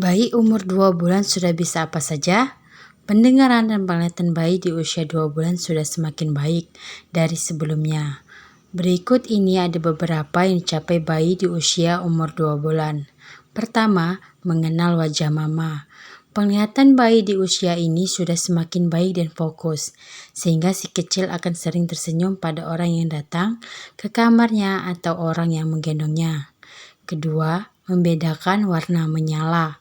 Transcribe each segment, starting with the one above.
Bayi umur 2 bulan sudah bisa apa saja? Pendengaran dan penglihatan bayi di usia 2 bulan sudah semakin baik dari sebelumnya. Berikut ini ada beberapa yang dicapai bayi di usia umur 2 bulan. Pertama, mengenal wajah mama. Penglihatan bayi di usia ini sudah semakin baik dan fokus, sehingga si kecil akan sering tersenyum pada orang yang datang ke kamarnya atau orang yang menggendongnya. Kedua, membedakan warna menyala.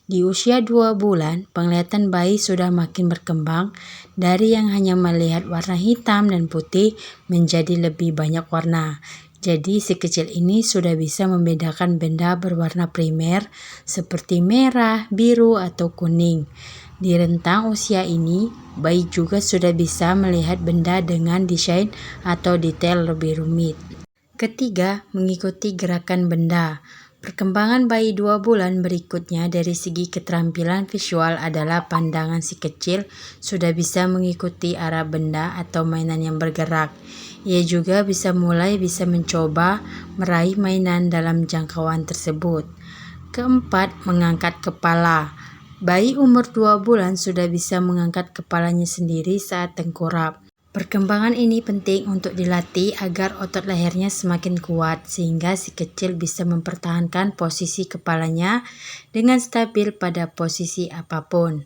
Di usia 2 bulan, penglihatan bayi sudah makin berkembang dari yang hanya melihat warna hitam dan putih menjadi lebih banyak warna. Jadi si kecil ini sudah bisa membedakan benda berwarna primer seperti merah, biru, atau kuning. Di rentang usia ini, bayi juga sudah bisa melihat benda dengan desain atau detail lebih rumit. Ketiga, mengikuti gerakan benda. Perkembangan bayi 2 bulan berikutnya dari segi keterampilan visual adalah pandangan si kecil sudah bisa mengikuti arah benda atau mainan yang bergerak. Ia juga bisa mencoba meraih mainan dalam jangkauan tersebut. Keempat, mengangkat kepala. Bayi umur 2 bulan sudah bisa mengangkat kepalanya sendiri saat tengkurap. Perkembangan ini penting untuk dilatih agar otot lehernya semakin kuat sehingga si kecil bisa mempertahankan posisi kepalanya dengan stabil pada posisi apapun.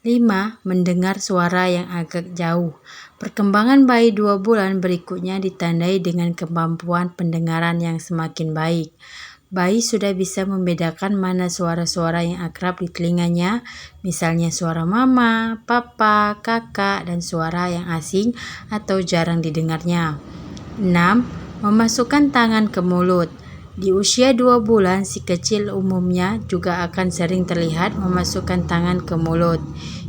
5. Mendengar suara yang agak jauh. Perkembangan bayi 2 bulan berikutnya ditandai dengan kemampuan pendengaran yang semakin baik. Bayi sudah bisa membedakan mana suara-suara yang akrab di telinganya, misalnya suara mama, papa, kakak, dan suara yang asing atau jarang didengarnya. 6. Memasukkan tangan ke mulut. Di usia 2 bulan, si kecil umumnya juga akan sering terlihat memasukkan tangan ke mulut.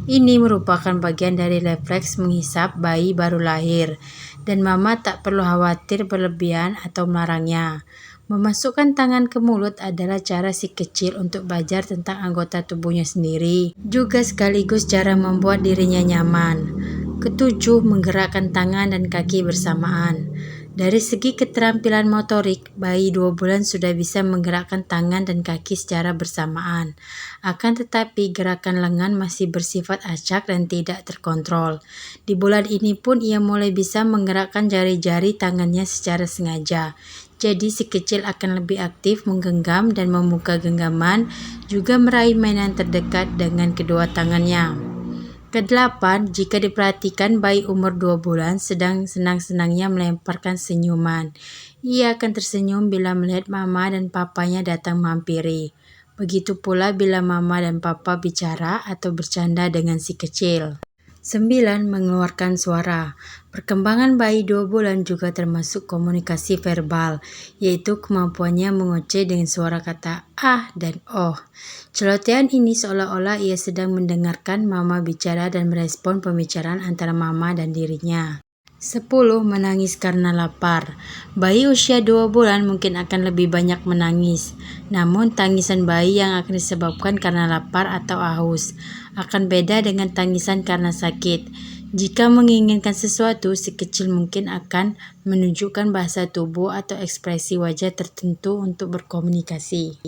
Ini merupakan bagian dari refleks menghisap bayi baru lahir, dan mama tak perlu khawatir berlebihan atau melarangnya. Memasukkan tangan ke mulut adalah cara si kecil untuk belajar tentang anggota tubuhnya sendiri, juga sekaligus cara membuat dirinya nyaman. Ketujuh, menggerakkan tangan dan kaki bersamaan. Dari segi keterampilan motorik, bayi 2 bulan sudah bisa menggerakkan tangan dan kaki secara bersamaan. Akan tetapi gerakan lengan masih bersifat acak dan tidak terkontrol. Di bulan ini pun ia mulai bisa menggerakkan jari-jari tangannya secara sengaja. Jadi si kecil akan lebih aktif menggenggam dan membuka genggaman, juga meraih mainan terdekat dengan kedua tangannya. Kedelapan, jika diperhatikan bayi umur 2 bulan sedang senang-senangnya melemparkan senyuman. Ia akan tersenyum bila melihat mama dan papanya datang menghampiri. Begitu pula bila mama dan papa bicara atau bercanda dengan si kecil. 9. Mengeluarkan suara. Perkembangan bayi 2 bulan juga termasuk komunikasi verbal, yaitu kemampuannya mengoceh dengan suara kata ah dan oh. Celotehan ini seolah-olah ia sedang mendengarkan mama bicara dan merespon pembicaraan antara mama dan dirinya. 10. Menangis karena lapar. Bayi usia 2 bulan mungkin akan lebih banyak menangis. Namun tangisan bayi yang akan disebabkan karena lapar atau haus akan beda dengan tangisan karena sakit. Jika menginginkan sesuatu, si kecil mungkin akan menunjukkan bahasa tubuh atau ekspresi wajah tertentu untuk berkomunikasi.